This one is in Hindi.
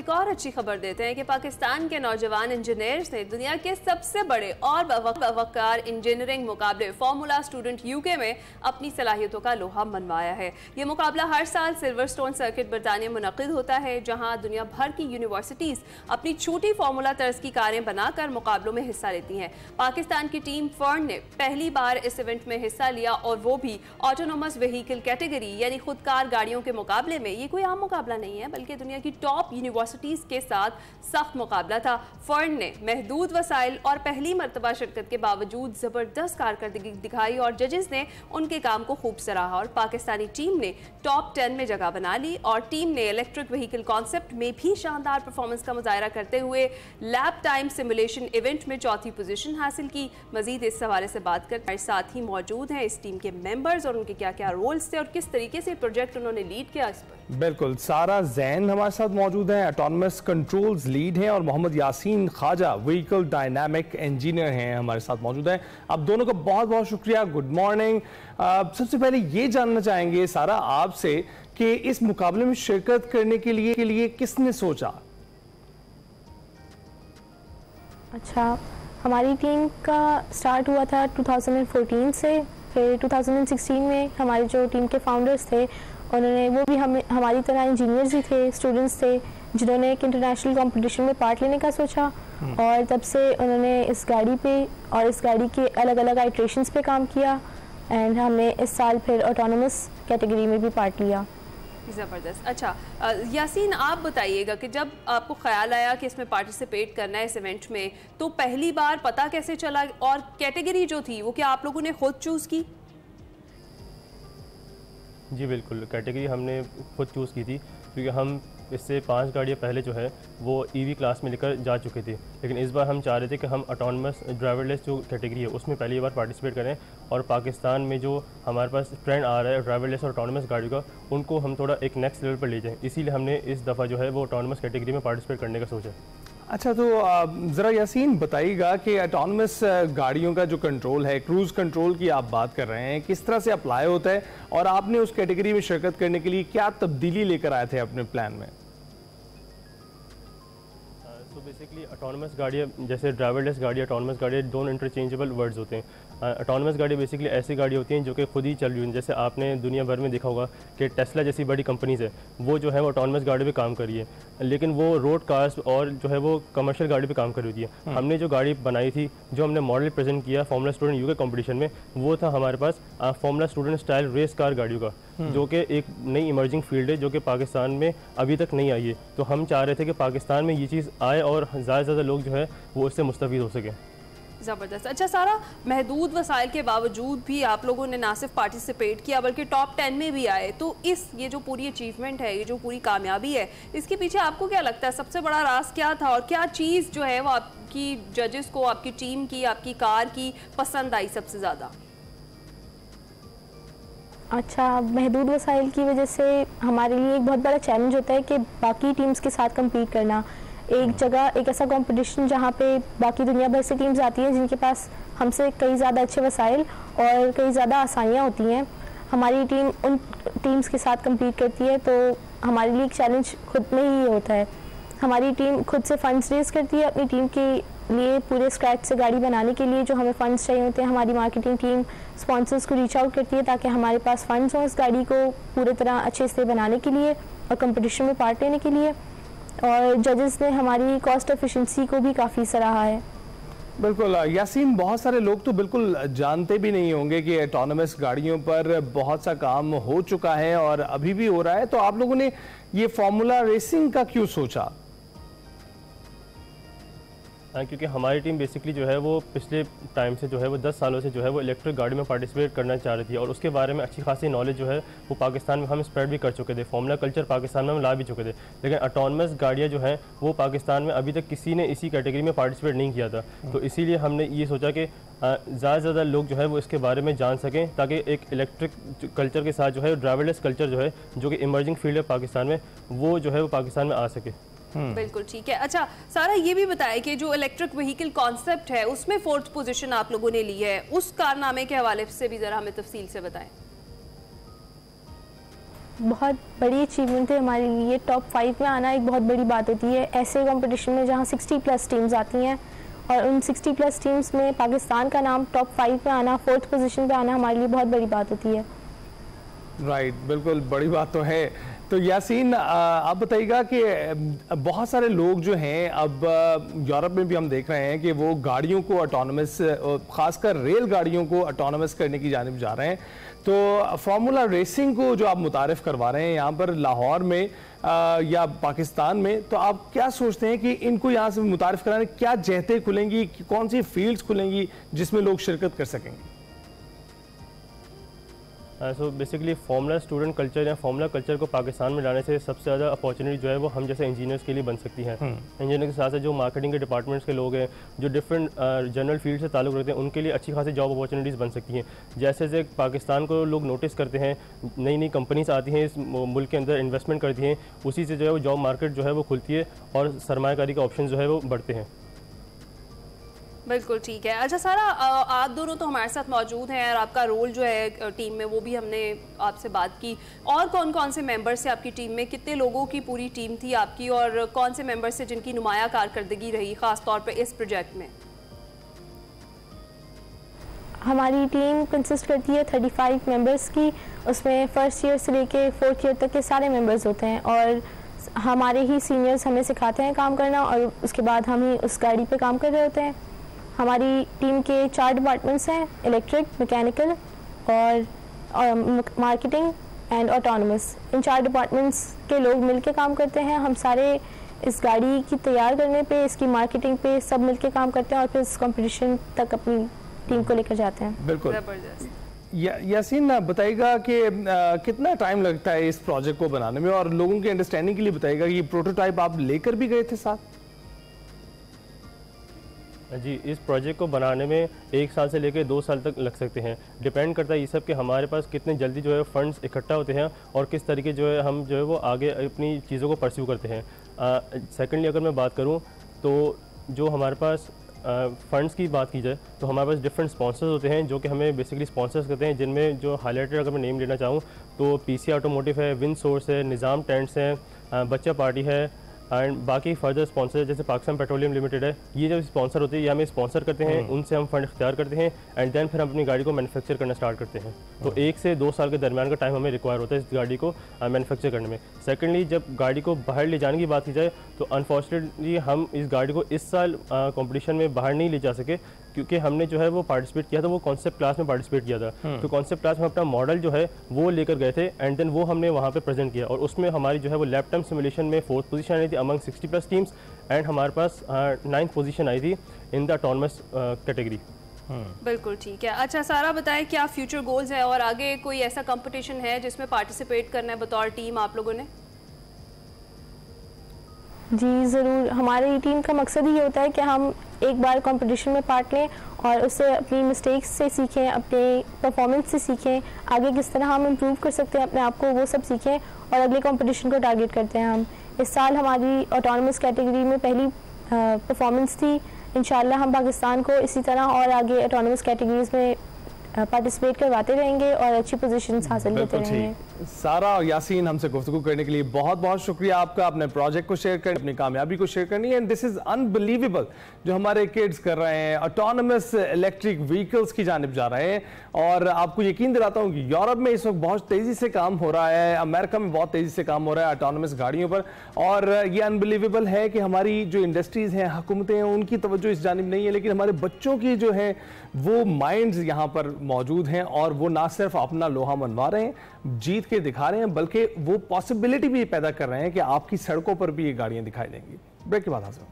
एक और अच्छी खबर देते हैं कि पाकिस्तान के नौजवान इंजीनियर्स ने दुनिया के सबसे बड़े और बावकार इंजीनियरिंग मुकाबले फार्मूला स्टूडेंट यूके में अपनी सलाहियतों का लोहा मनवाया है। ये मुकाबला हर साल सिल्वरस्टोन सर्किट बरतानिया मुनक़िद होता है, जहां दुनिया भर की यूनिवर्सिटीज़ अपनी छोटी फार्मूला तर्ज की कारें बनाकर मुकाबलों में हिस्सा लेती हैं। पाकिस्तान की टीम फर्न ने पहली बार इस इवेंट में हिस्सा लिया और वो भी ऑटोनोमस व्हीकल कैटेगरी यानी खुदकार गाड़ियों के मुकाबले में। ये कोई आम मुकाबला नहीं है बल्कि दुनिया की टॉप यूनिवर्सिटीज़ के साथ सख्त मुकाबला था। फर्न ने महदूद वसाइल और पहली मरतबा शिरकत के बावजूद ज़बरदस्त कारकर्दगी दिखाई और जजेस ने उनके काम को खूब सराहा और पाकिस्तानी टीम ने टॉप 10 में जगह बना ली और टीम ने इलेक्ट्रिक व्हीकल कॉन्सेप्ट में भी शानदार परफॉर्मेंस का मुजाहरा करते हुए लैब टाइम सिमुलेशन इवेंट में चौथी पोजीशन हासिल की। मजीद इस हवाले से बात कर हमारे साथ ही मौजूद हैं इस टीम के मेंबर्स और उनके क्या क्या रोल्स थे और किस तरीके से प्रोजेक्ट उन्होंने लीड किया इस पर। बिल्कुल, सारा जैन हमारे साथ मौजूद हैं, ऑटोनमस कंट्रोल्स लीड हैं, और Mohammad Yasin Khwaja vehicle dynamic engineer हैं हमारे साथ मौजूद हैं। आप दोनों का बहुत बहुत शुक्रिया, गुड मॉर्निंग। सबसे पहले ये जानना चाहेंगे सारा आपसे कि इस मुकाबले में शिरकत करने के लिए किसने सोचा? अच्छा, हमारी टीम का स्टार्ट हुआ था 2014 से, फिर 2016 में हमारे जो टीम के फाउंडर्स थे उन्होंने, वो भी हमारी तरह इंजीनियर्स ही थे, स्टूडेंट्स थे जिन्होंने एक इंटरनेशनल कंपटीशन में पार्ट लेने का सोचा और तब से उन्होंने इस गाड़ी पे और इस गाड़ी के अलग अलग आइट्रेशंस पे काम किया एंड हमने इस साल फिर ऑटोनमस कैटेगरी में भी पार्ट लिया। ज़बरदस्त। अच्छा यासीन, आप बताइएगा कि जब आपको ख्याल आया कि इसमें पार्टिसिपेट करना है इस इवेंट में, तो पहली बार पता कैसे चला और कैटेगरी जो थी वो क्या आप लोगों ने खुद चूज़ की? जी बिल्कुल, कैटेगरी हमने खुद चूज़ की थी क्योंकि हम इससे 5 गाड़ियाँ पहले जो है वो ईवी क्लास में लेकर जा चुके थे, लेकिन इस बार हम चाह रहे थे कि हम ऑटोनमस ड्राइवरलेस जो कैटेगरी है उसमें पहली बार पार्टिसिपेट करें और पाकिस्तान में जो हमारे पास ट्रेंड आ रहा है ड्राइवरलेस और ऑटोनमस गाड़ी का, उनको हम थोड़ा एक नेक्स्ट लेवल पर ले जाएँ। इसीलिए हमने इस दफ़ा जो है वो ऑटोनमस कैटेगरी में पार्टिसिपेट करने का सोचा। अच्छा, तो ज़रा यासीन बताइएगा कि ऑटोनमस गाड़ियों का जो कंट्रोल है, क्रूज़ कंट्रोल की आप बात कर रहे हैं, किस तरह से अप्लाई होता है और आपने उस कैटेगरी में शिरकत करने के लिए क्या तब्दीली लेकर आए थे अपने प्लान में? तो बेसिकली ऑटोनमस गाड़ियाँ जैसे ड्राइवरलेस गाड़ी, ऑटोनमस गाड़ी दोनों इंटरचेंजेबल वर्ड्स होते हैं। ऑटोनमस गाड़ी बेसिकली ऐसी गाड़ी होती हैं जो कि खुद ही चल रही हैं। जैसे आपने दुनिया भर में देखा होगा कि टेस्ला जैसी बड़ी कंपनीज़ है वो जो है वो ऑटोनमस गाड़ी पे काम कर रही है, लेकिन वो रोड कार्स और जो है वो कमर्शियल गाड़ी पे काम कर रही होती है। हमने जो गाड़ी बनाई थी, जो हमने मॉडल प्रेजेंट किया फार्मूला स्टूडेंट यूके कंपटीशन में, वो था हमारे पास formula student style race car गाड़ियों का, जो कि एक नई इमर्जिंग फील्ड है जो कि पाकिस्तान में अभी तक नहीं आई है। तो हम चाह रहे थे कि पाकिस्तान में ये चीज़ आए और ज़्यादा से ज़्यादा लोग जो है वो इससे मुस्तफ़ीद हो सकें। ज़बरदस्त। अच्छा सारा, महदूद वसाइल के बावजूद भी आप लोगों ने ना सिर्फ पार्टिसिपेट किया बल्कि टॉप 10 में भी आए, तो ये जो पूरी अचीवमेंट है, ये जो पूरी कामयाबी है, इसके पीछे आपको क्या लगता है सबसे बड़ा राज क्या था और क्या चीज़ जो है वो आपकी जजेस को, आपकी टीम की, आपकी कार की पसंद आई सबसे ज़्यादा? अच्छा, महदूद वसाइल की वजह से हमारे लिए एक बहुत बड़ा चैलेंज होता है कि बाकी टीम्स के साथ कम्पीट करना। एक जगह एक ऐसा कंपटीशन जहाँ पे बाकी दुनिया भर से टीम्स आती हैं जिनके पास हमसे कई ज़्यादा अच्छे वसाइल और कई ज़्यादा आसानियाँ होती हैं। हमारी टीम उन टीम्स के साथ कम्पीट करती है तो हमारे लिए एक चैलेंज खुद में ही होता है। हमारी टीम खुद से फंड्स रेज करती है अपनी टीम के लिए, पूरे स्क्रैच से गाड़ी बनाने के लिए जो हमें फ़ंड्स चाहिए होते हैं। हमारी मार्केटिंग टीम स्पॉन्सर्स को रीच आउट करती है ताकि हमारे पास फ़ंड्स हों इस गाड़ी को पूरी तरह अच्छे से बनाने के लिए और कंपटीशन में पार्ट लेने के लिए। और जजेस ने हमारी कॉस्ट एफिशिएंसी को भी काफ़ी सराहा है। बिल्कुल यासीन, बहुत सारे लोग तो बिल्कुल जानते भी नहीं होंगे कि ऑटोनमस गाड़ियों पर बहुत सा काम हो चुका है और अभी भी हो रहा है, तो आप लोगों ने ये फार्मूला रेसिंग का क्यों सोचा? क्योंकि हमारी टीम बेसिकली जो है वो पिछले टाइम से जो है वो 10 सालों से जो है वो इलेक्ट्रिक गाड़ी में पार्टिसिपेट करना चाह रही थी और उसके बारे में अच्छी खासी नॉलेज जो है वो पाकिस्तान में हम स्प्रेड भी कर चुके थे। फार्मूला कल्चर पाकिस्तान में हम ला भी चुके थे, लेकिन ऑटोनमस गाड़ियाँ जो हैं वो पाकिस्तान में अभी तक किसी ने इसी कैटेगरी में पार्टिसिपेट नहीं किया था। तो इसीलिए हमने ये सोचा कि ज़्यादा से ज़्यादा लोग जो है वो इसके बारे में जान सकें ताकि एक इलेक्ट्रिक कल्चर के साथ जो है ड्राइवरलेस कल्चर जो है जो कि इमर्जिंग फील्ड है पाकिस्तान में, वो जो है वो पाकिस्तान में आ सके। बिल्कुल ठीक है। अच्छा सारा, ये भी बताएं कि जो इलेक्ट्रिक व्हीकल कॉन्सेप्ट है उसमें 4th पोजीशन आप लोगों ने ली है, उस कारनामे के हवाले से भी जरा हमें तफसील से बताएं। बहुत बड़ी अचीवमेंट है हमारे लिए। टॉप 5 में आना एक बहुत बड़ी बात होती है ऐसे कंपटीशन में जहाँ 60+ टीम्स आती हैं, और उन 60+ टीम्स में पाकिस्तान का नाम टॉप 5 में आना, 4th पोजीशन पे आना हमारे लिए बहुत बड़ी बात होती है। राइट, बिल्कुल बड़ी बात तो है। तो यासीन, आप बताइएगा कि बहुत सारे लोग जो हैं अब यूरोप में भी हम देख रहे हैं कि वो गाड़ियों को ऑटोनमस, खासकर रेल गाड़ियों को ऑटोनमस करने की जानिब जा रहे हैं। तो फार्मूला रेसिंग को जो आप मुतारिफ करवा रहे हैं यहाँ पर लाहौर में या पाकिस्तान में, तो आप क्या सोचते हैं कि इनको यहाँ से मुतारिफ कराने क्या जहतें खुलेंगी, कौन सी फील्ड्स खुलेंगी जिसमें लोग शिरकत कर सकेंगे? So basically formula student culture या फार्मूला कल्चर को पाकिस्तान में लाने से सबसे ज़्यादा अपॉर्चुनिटी जो है वो हम जैसे इंजीनियर्स के लिए बन सकती है। इंजीनियर के साथ साथ जो मार्केटिंग के डिपार्टमेंट्स के लोग हैं, जो डिफरेंट जनरल फील्ड से ताल्लुक़ रखते हैं, उनके लिए अच्छी खासी जॉब अपॉर्चुनिटीज़ बन सकती हैं। जैसे जैसे पाकिस्तान को लोग नोटिस करते हैं, नई नई कंपनीज आती हैं इस मुल्क के अंदर, इन्वेस्टमेंट करती हैं, उसी से जो है वो जॉब मार्केट जो है वो खुलती है और सरमायाकारी का ऑप्शन जो है वो बढ़ते हैं। बिल्कुल ठीक है। अच्छा सारा, आप दोनों तो हमारे साथ मौजूद हैं और आपका रोल जो है टीम में वो भी हमने आपसे बात की। और कौन कौन से मेंबर्स हैं आपकी टीम में? कितने लोगों की पूरी टीम थी आपकी, और कौन से मेंबर्स हैं जिनकी नुमाया कारकर्दगी रही ख़ास तौर पे इस प्रोजेक्ट में? हमारी टीम कंसिस्ट करती है 35 मेंबर्स की। उसमें फर्स्ट ईयर से लेके 4th ईयर तक के सारे मेंबर्स होते हैं, और हमारे ही सीनियर्स हमें सिखाते हैं काम करना, और उसके बाद हम ही उस गाड़ी पे काम कर रहे होते हैं। हमारी टीम के 4 डिपार्टमेंट्स हैं, इलेक्ट्रिक, मैकेनिकल और marketing and autonomous. In 4 departments के लोग मिलके काम करते हैं। हम सारे इस गाड़ी की तैयार करने पे, इसकी मार्केटिंग पे सब मिलके काम करते हैं और फिर इस कंपटीशन तक अपनी टीम को लेकर जाते हैं। बिल्कुल। यासीन, बताइएगा कि कितना टाइम लगता है इस प्रोजेक्ट को बनाने में, और लोगों की अंडरस्टैंडिंग के लिए बताइएगा कि प्रोटोटाइप आप लेकर भी गए थे साथ? जी, इस प्रोजेक्ट को बनाने में 1 साल से लेकर 2 साल तक लग सकते हैं। डिपेंड करता है ये सब कि हमारे पास कितने जल्दी जो है फंड्स इकट्ठा होते हैं और किस तरीके जो है हम जो है वो आगे अपनी चीज़ों को परस्यू करते हैं। सेकेंडली अगर मैं बात करूँ तो जो हमारे पास फंड्स की बात की जाए तो हमारे पास डिफरेंट स्पॉन्सर्स होते हैं जो कि हमें बेसिकली स्पॉन्सर्स करते हैं, जिनमें जो हाईलाइटेड अगर मैं नेम लेना चाहूँ तो पीसी ऑटोमोटिव है, विंड सोर्स है, निज़ाम टेंट्स है, बच्चा पार्टी है, एंड बाकी फर्दर स्पॉन्सर जैसे पाकिस्तान पेट्रोलियम लिमिटेड है। ये जो स्पॉन्सर होते हैं ये हमें स्पॉन्सर करते हैं, उनसे हम फंड इख्तियार करते हैं एंड देन फिर हम अपनी गाड़ी को मैन्युफैक्चर करना स्टार्ट करते हैं। तो 1 से 2 साल के दरमियान का टाइम हमें रिक्वायर होता है इस गाड़ी को मैन्युफैक्चर करने में। सेकेंडली, जब गाड़ी को बाहर ले जाने की बात की जाए तो अनफॉर्चुनेटली हम इस गाड़ी को इस साल कॉम्पिटिशन में बाहर नहीं ले जा सके, क्योंकि हमने जो है वो पार्टिसिपेट किया था, वो कॉन्सेप्ट क्लास में पार्टिसिपेट किया था। तो कॉन्सेप्ट क्लास में अपना मॉडल जो है वो लेकर गए थे एंड देन वो हमने वहाँ पे प्रेजेंट किया, और उसमें हमारी जो है वो लैप टाइम सिमुलेशन में 4th पोजीशन आई थी अमंग 60+ टीम्स, एंड हमारे पास 9th पोजीशन आई थी इन द ऑटोनमस कैटेगरी। बिल्कुल ठीक है। अच्छा सारा, बताएं क्या फ्यूचर गोल्स है और आगे कोई ऐसा कंपटीशन है जिसमें पार्टिसिपेट करना है बतौर टीम आप लोगों ने? जी ज़रूर, हमारी टीम का मकसद ही ये होता है कि हम एक बार कंपटीशन में पार्ट लें और उससे अपनी मिस्टेक्स से सीखें, अपने परफॉर्मेंस से सीखें, आगे किस तरह हम इम्प्रूव कर सकते हैं अपने आप को, वो सब सीखें और अगले कंपटीशन को टारगेट करते हैं हम। इस साल हमारी ऑटोनमस कैटेगरी में पहली परफॉर्मेंस थी। इंशाल्लाह हम पाकिस्तान को इसी तरह और आगे ऑटोनमस कैटेगरीज में पार्टिसिपेट करवाते रहेंगे और अच्छी पोजीशंस हासिल करते रहेंगे। सारा और यासीन, हमसे गुफ्तगू करने के लिए बहुत बहुत शुक्रिया आपका, अपने प्रोजेक्ट को शेयर करने, अपनी कामयाबी को शेयर करनी है। एंड दिस इज अनबिलीवेबल जो हमारे किड्स कर रहे हैं, ऑटोनमस इलेक्ट्रिक व्हीकल्स की जानिब जा रहे हैं। और आपको यकीन दिलाता हूँ कि यूरोप में इस वक्त बहुत तेज़ी से काम हो रहा है, अमेरिका में बहुत तेज़ी से काम हो रहा है ऑटोनमस गाड़ियों पर, और ये अनबिलीवेबल है कि हमारी जो इंडस्ट्रीज़ हैं, हुकूमतें हैं, उनकी तवज्जो इस जानिब नहीं है, लेकिन हमारे बच्चों की जो है वो माइंड्स यहाँ पर मौजूद हैं और वो ना सिर्फ अपना लोहा मनवा रहे हैं, जीत के दिखा रहे हैं, बल्कि वो पॉसिबिलिटी भी पैदा कर रहे हैं कि आपकी सड़कों पर भी ये गाड़ियाँ दिखाई देंगी। ब्रेक के बाद हाजिर।